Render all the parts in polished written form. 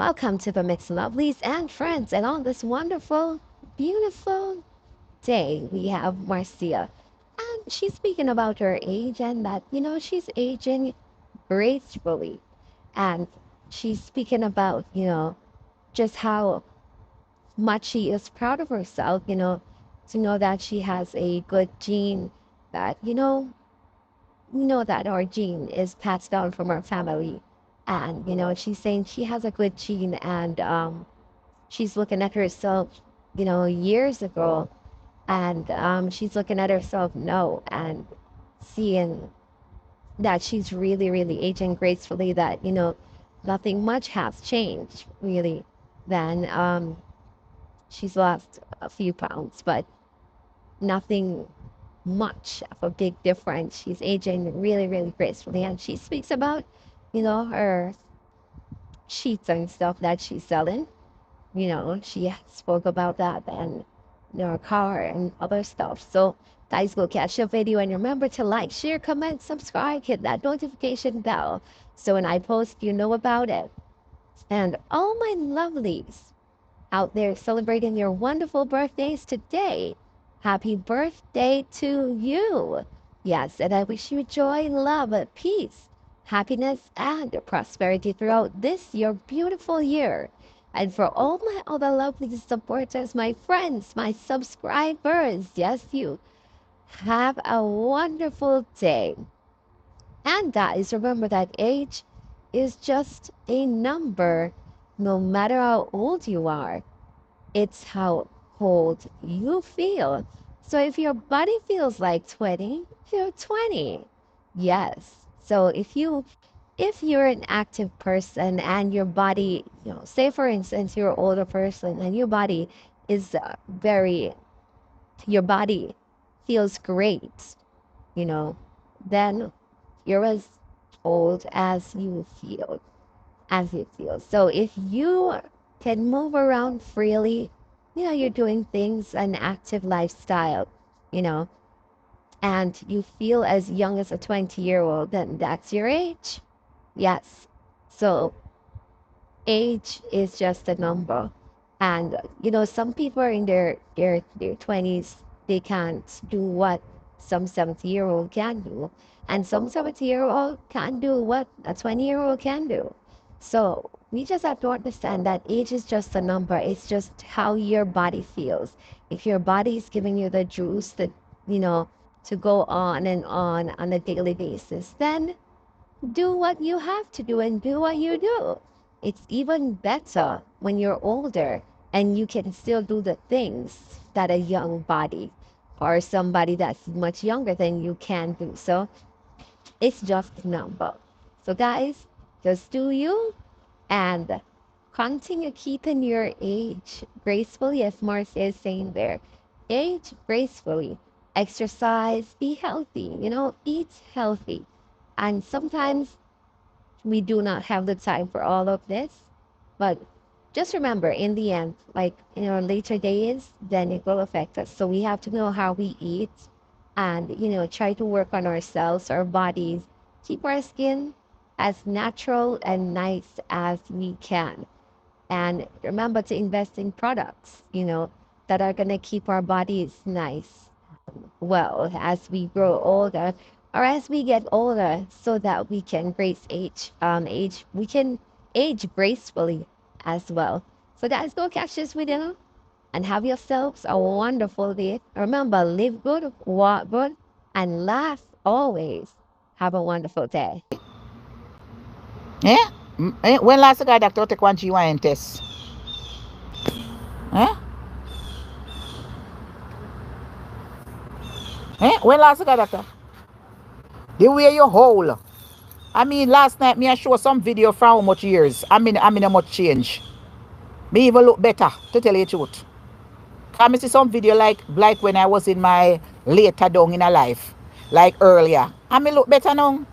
welcome to the Mixed Lovelies and Friends. And on this wonderful, beautiful day, we have Marcia. And she's speaking about her age and that, she's aging gracefully. And she's speaking about, just how much she is proud of herself, to know that she has a good gene that, that our gene is passed down from our family. And, she's saying she has a good gene and she's looking at herself, years ago. And she's looking at herself now and seeing that she's really, really aging gracefully, that, nothing much has changed really. Then she's lost a few pounds, but nothing much of a big difference. She's aging really, really gracefully. And she speaks about, her sheets and stuff that she's selling. She spoke about that and her car and other stuff. So guys, go catch the video and remember to like, share, comment, subscribe, hit that notification bell. So when I post, you know about it. And all my lovelies out there celebrating your wonderful birthdays today, happy birthday to you. Yes, and I wish you joy, love, peace, happiness, and prosperity throughout this, your beautiful year. And for all my other lovely supporters, my friends, my subscribers, yes, you, have a wonderful day. And guys, remember that age is just a number, no matter how old you are. It's how old you feel. So if your body feels like 20, you're 20. Yes. So if you're an active person and your body, say for instance you're an older person and your body is your body feels great, you know, then you're as old as you feel. So if you can move around freely, you're doing things, an active lifestyle, you know, and you feel as young as a 20-year-old, then that's your age. Yes. So age is just a number. And, some people are in their 20s, they can't do what some 70-year-old can do. And some 70-year-old can't do what a 20-year-old can do. So we just have to understand that age is just a number. It's just how your body feels. If your body is giving you the juice that, to go on and on a daily basis, then do what you have to do and do what you do. It's even better when you're older and you can still do the things that a young body or somebody that's much younger than you can do. So it's just a number. So guys, just do you and continue keeping your age gracefully, as Marcia is saying there. Age gracefully. Exercise, be healthy, eat healthy. And sometimes we do not have the time for all of this. But just remember, in the end, like in our later days, then it will affect us. So we have to know how we eat and, try to work on ourselves, our bodies, keep our skin as natural and nice as we can. And remember to invest in products, that are going to keep our bodies nice, well, as we grow older or as we get older, so that we can we can age gracefully as well. So guys, go catch this video and have yourselves a wonderful day. Remember, live good, walk good, and laugh always. Have a wonderful day. Eh? When last the guy doctor take one GYN test? Eh? When last the guy doctor? The way you hold. I mean, last night me I show some video from how much years. I mean how much change. Me even look better, to tell you the truth. Can me see some video like when I was in my later down in a life, like earlier. I me look better now.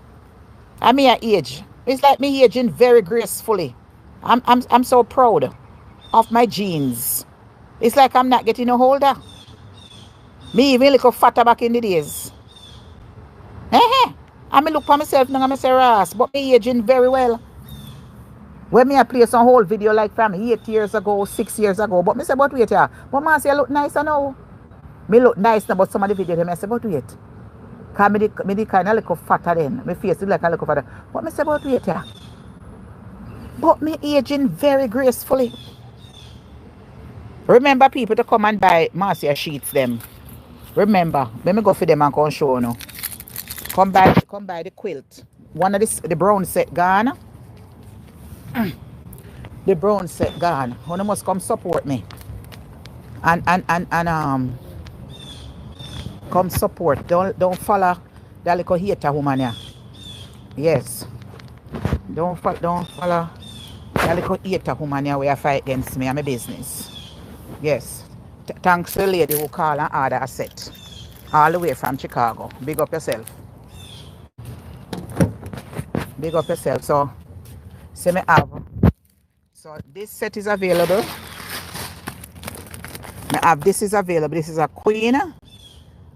I mean I age. It's like me aging very gracefully. I'm so proud of my genes. It's like I'm not getting no older. Me even look fatter back in the days. I me look for myself now, I'm say Ross, but me aging very well. When me I play some whole video like from 8 years ago, 6 years ago. But me say, but wait here. But Marcia look nicer now. Me look nice now, but some of the video me I say, but wait. Cause me the kind of little fatter then. My face look like a little fatter. But me say, but wait here. But me aging very gracefully. Remember people to come and buy Marcia sheets them. Remember, let me go for them and come show you. Come buy the quilt. One of the brown set gone. The brown set gone. You must come support me. And come support. Don't follow that little hater woman here. Yes. Don't follow that little hater woman here where I fight against me and my business. Yes. Thanks to the lady who called and order a set. All the way from Chicago. Big up yourself. Big up yourself. So, see me have. So, this set is available. Me have this is available. This is a queen.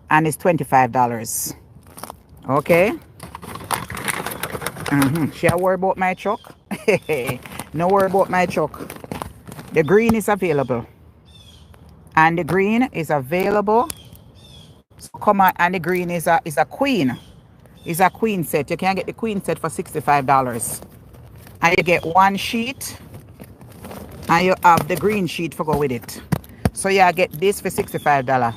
And it's $25. Okay. She a worry about my truck. No worry about my truck. The green is available. And the green is available. So come on, and the green is a queen. It's a queen set. You can get the queen set for $65. And you get one sheet. And you have the green sheet for go with it. So yeah, get this for $65.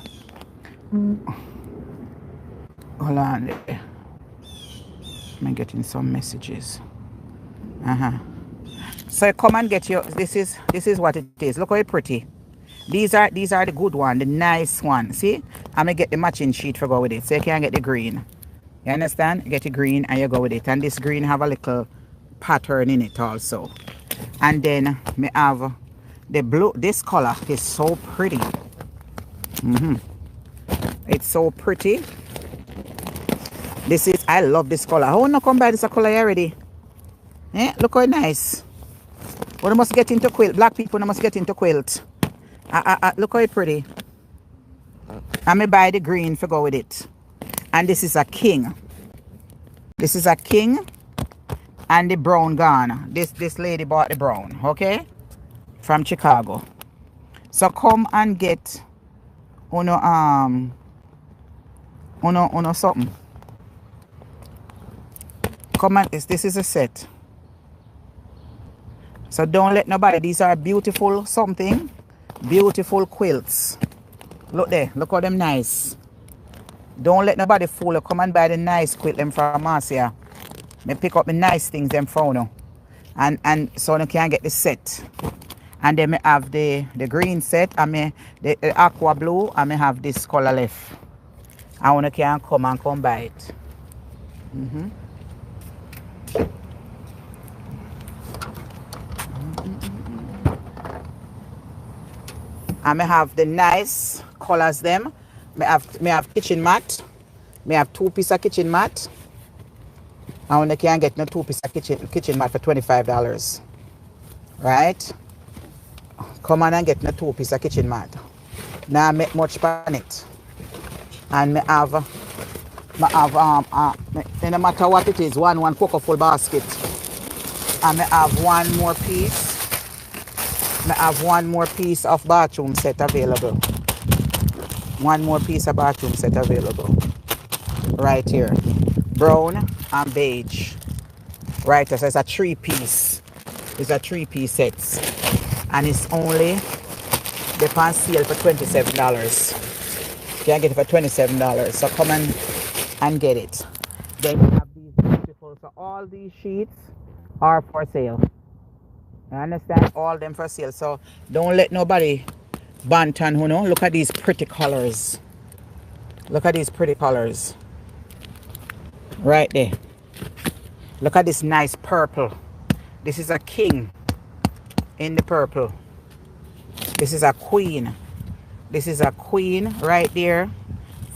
Hold on. I'm getting some messages. So come and get your. This is what it is. Look how pretty. These are the good one, the nice one. See, I'm gonna get the matching sheet for go with it. So you can get the green. You understand? You get the green and you go with it. And this green have a little pattern in it also. And then me have the blue. This color is so pretty. It's so pretty. This is, I love this color. I want to come buy this color already. Eh? Look how nice. We must get into quilt. Black people must get into quilt. Look how pretty. And me buy the green for go with it. And this is a king. This is a king. And the brown gone. This lady bought the brown. Okay? From Chicago. So come and get something. Come on, this is a set. So don't let nobody. These are beautiful something. Beautiful quilts. Look there. Look how them nice. Don't let nobody fool you. Come and buy the nice quilt them from Marcia. Me pick up the nice things them from you. And so you can get the set. And then me have the green set. And me the aqua blue. And me have this color left. And you can come buy it. And I have the nice colors them. Me have kitchen mat. Me have 2 pieces of kitchen mat. And you can get no 2 pieces of kitchen mat for $25. Right? Come on and get no 2 pieces of kitchen mat. Now I make much on it. And me have no matter what it is, one cocoa full basket. And I have one more piece. I have one more piece of bathroom set available. One more piece of bathroom set available. Right here. Brown and beige. Right, so it's a 3-piece. It's a 3-piece set. And it's only the on sale for $27. You can get it for $27. So come and get it. Then we have these beautiful. So all these sheets are for sale. You understand? All them for sale. So don't let nobody bantan, you know. Look at these pretty colors. Look at these pretty colors. Right there. Look at this nice purple. This is a king in the purple. This is a queen. This is a queen right there.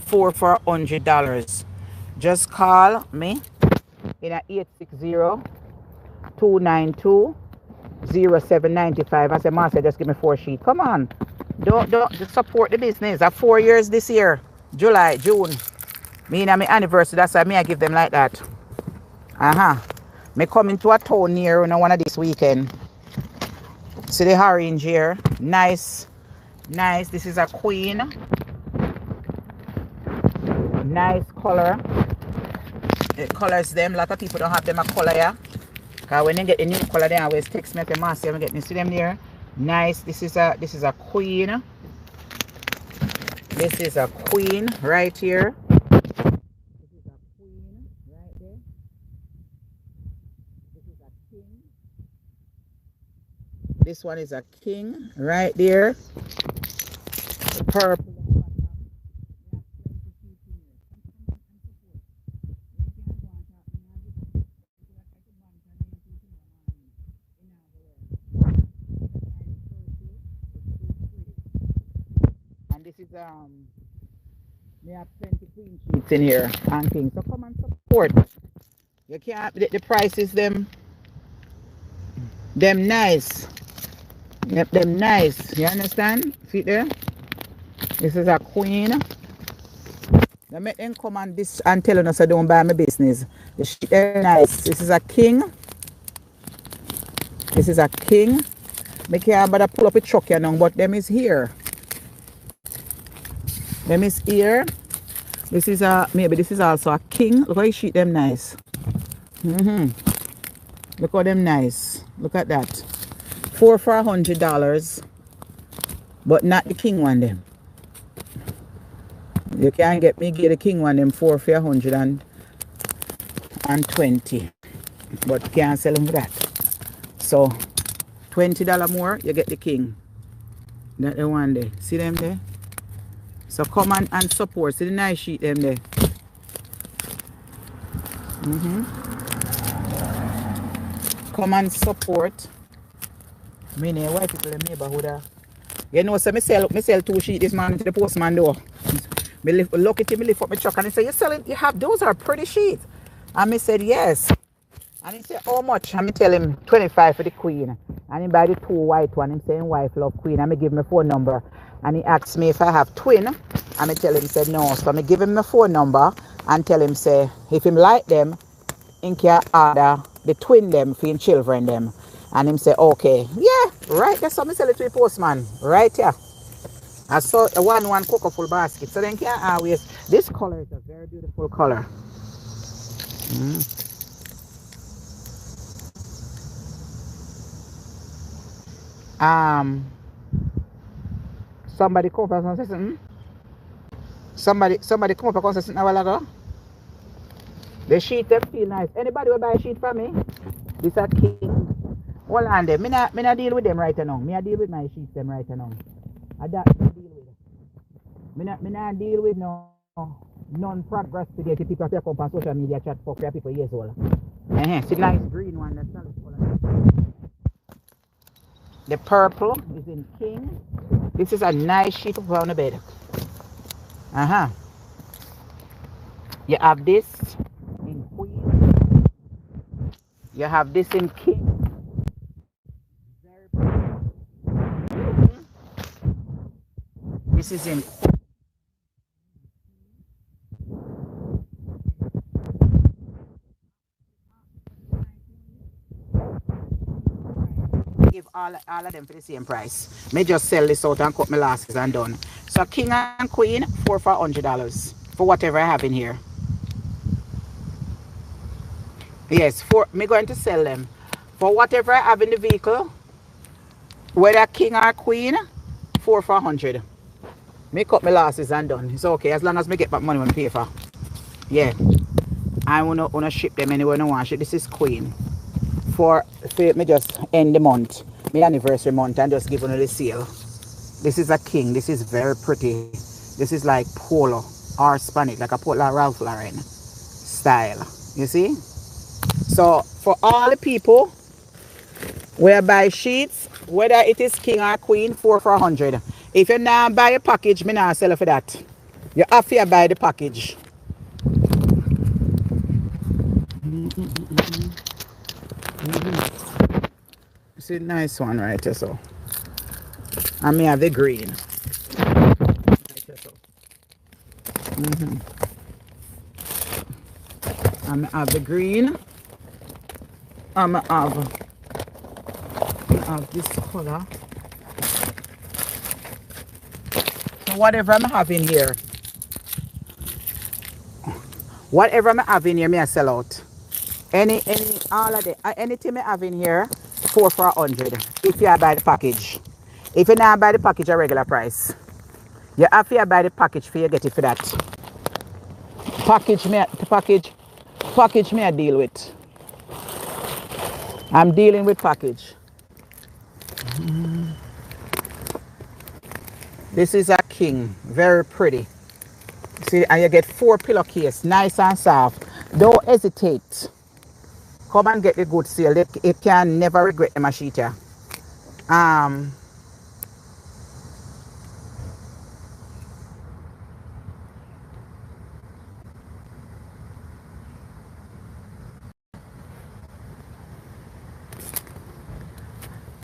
4 for $100. Just call me in a 860-292-0795. I said, Marcia, just give me 4 sheets. Come on. Don't just support the business. I have 4 years this year. July, June. Me and my anniversary. That's why I give them like that. Me coming to a town near one of this weekend. See the orange here. Nice. Nice. This is a queen. Nice color. It colors them. A lot of people don't have them a color here. Because when they get the new color, they always text me to Marcia. I'm getting to see them there. Nice. This is a queen. This is a queen right here. This is a queen right there. This is a king. This one is a king right there. The purple. And this is we have plenty queen sheets in here and things. So come and support. You can't the prices them nice. Yep, them nice. You understand? See there? This is a queen. They make them come and this and telling us I don't buy my business. The shit are nice. This is a king. This is a king. Make you better pull up a truck here now, but them is here. Them is here. This is a maybe this is also a king. Look how you sheet them nice. Look how them nice. Look at that. 4 for $100, but not the king one them. You can't get me get the king one them 4 for $120, but you can't sell them for that. So $20 more, you get the king. That the one there. See them there? So come and support. See the nice sheet them there. Come and support. Me know white people in the neighborhood. You know, so me sell 2 sheets this morning to the postman door. Me look at him, me lift up my truck and he said, you have those are pretty sheets. And me said, yes. And he said, how much? And me tell him 25 for the queen. And he buy the 2 white one. Him saying wife love queen. And me give him a phone number. And he asked me if I have twin. And me tell him said no. So me give him my phone number and tell him say if him like them, he can order the twin them for him children them. And him say okay. Yeah, right. That's how me sell it to the postman. Right here. I saw a one cocoa full basket. So then can't always. This color is a very beautiful color. Somebody come up and say something. Somebody come up and say something a while ago. The sheet them feel nice. Anybody will buy a sheet from me? This a king. Hold on there. Me not deal with them right now. Me I deal with my sheets them right now. I don't deal with. Me not deal with no non-procrastinating people that come on social media chat for people years old. See nice green one that's solid color. The purple is in king. This is a nice sheet to put on the bed. You have this in queen. You have this in king. This is in give all of them for the same price. May just sell this out and cut my losses and done. So king and queen 4 for $100 for whatever I have in here. Yes, me going to sell them for whatever I have in the vehicle, whether king or queen, 4 for $100. Me cut my losses and done. It's okay as long as me get back money when I pay for. Yeah, I wanna ship them anywhere I want. This is queen. For me just end the month, my anniversary month, and just give them the sale. This is a king. This is very pretty. This is like polo or Spanish, like a Polo Ralph Lauren style. You see? So for all the people where buy sheets, whether it is king or queen, 4 for $100. If you now buy a package, me not sell it for that. You have to buy the package. It's a nice one right here, so. And me have the green. Right here, so. And I have the green. And I have this color. So whatever I'm having here, whatever I'm having here, me I sell out. All of the anything I have in here, 4 for 100. If you buy the package. If you not buy the package, a regular price. You have to buy the package for you get it for that. Package me I deal with. I'm dealing with package. This is a king, very pretty. See, and you get 4 pillowcase, nice and soft. Don't hesitate. Come and get the good sale. It can never regret the machita.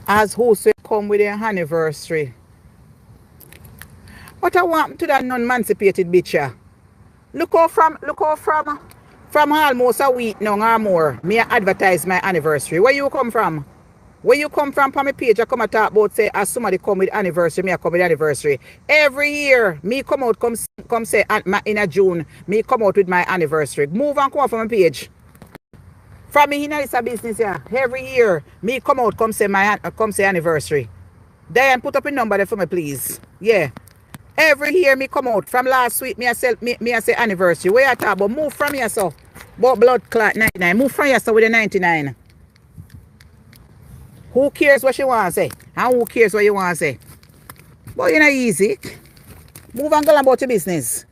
As who say come with their anniversary. What I want to that non-emancipated bitch here? Look out from almost a week now or more. Me advertise my anniversary. Where you come from? Where you come from my page, I come and talk about say as somebody come with anniversary, me I come with anniversary. Every year, me come out, come say in a June, me come out with my anniversary. Move and come out from my page. From me in this business here. Every year, me come out, come say anniversary. Diane, put up a number there for me, please. Yeah. Every year me come out. From last week, me I say anniversary. Where I talk about? Move from here, so. But blood clot 99. Move from here, so with the 99. Who cares what you want to say? And who cares what you want to say? But you know easy. Move and go about your business.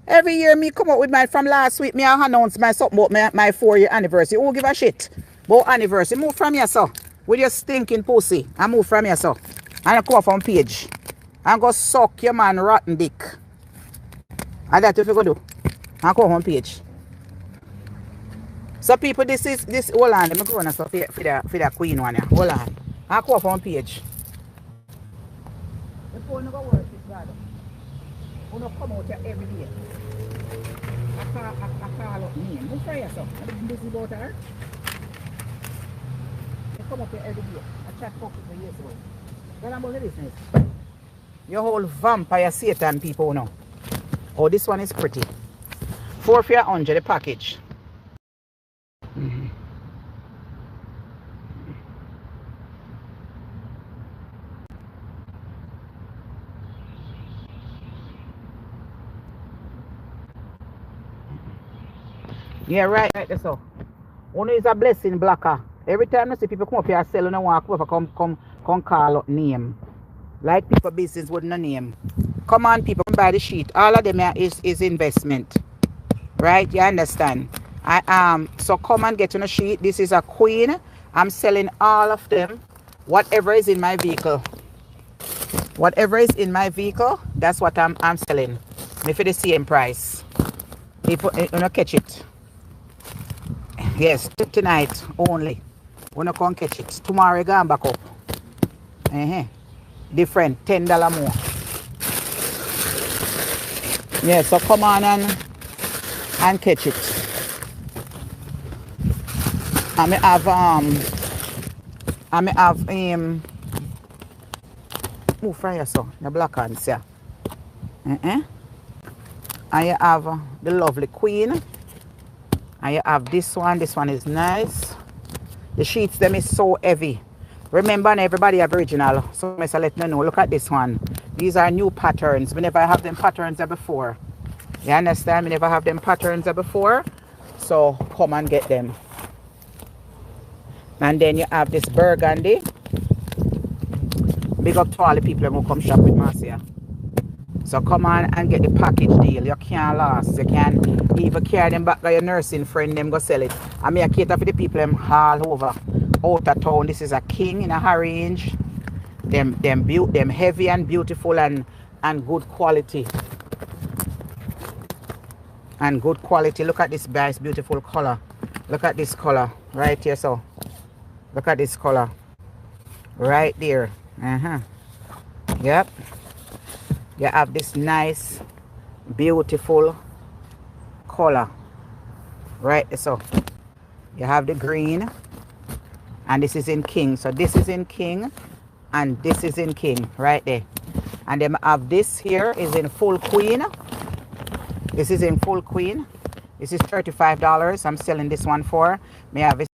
Every year me come out with from last week, me I announce my something about my 4-year anniversary. Who give a shit about anniversary? Move from here, so. With your stinking pussy. And move from here, so. And I come up on page. And go suck your man rotten dick. And that's what you go do. And come on page. So people, this hold on, let me go on and stuff for the queen one here. Hold on. And come up on page. The phone never work this bad. You don't come out here every day. I call up name. Who for yourself? Are you busy about her? You come up here every day. I chat fuck with you years ago. Tell about the business. Your whole vampire Satan people now. Oh, this one is pretty. 4 for 100 the package. Yeah, right there so. One is a blessing blacker. Every time I see people come up here sell and want to come call up name. Like people business with no name. Come on people, buy the sheet. All of them is investment. Right? You understand? So come and get on a sheet. This is a queen. I'm selling all of them. Whatever is in my vehicle. Whatever is in my vehicle, that's what I'm selling. Me for the same price. People don't catch it. Yes, tonight only. When you can't catch it. Tomorrow you go back up. Different, $10 more. Yeah, so come on and catch it. I may have move from here, so the black hands here. And you have the lovely queen. And you have this one is nice. The sheets them is so heavy. Remember, everybody have original. So I let you know. Look at this one. These are new patterns. We never have them patterns there before. You understand? We never have them patterns there before. So come and get them. And then you have this burgundy. Big up to all the people who come shop with Marcia. So come on and get the package deal. You can't last. You can even carry them back by your nursing friend. Them go sell it. I mean, I cater for the people them all over. Out of town. This is a king in a range. Them heavy and beautiful and good quality. And good quality. Look at this nice beautiful color. Look at this color right here. So look at this color right there. Yep. You have this nice beautiful color right there. So you have the green. And this is in king. So this is in king and this is in king right there. And then I have this here is in full queen. This is in full queen. This is $35. I'm selling this one for. May I have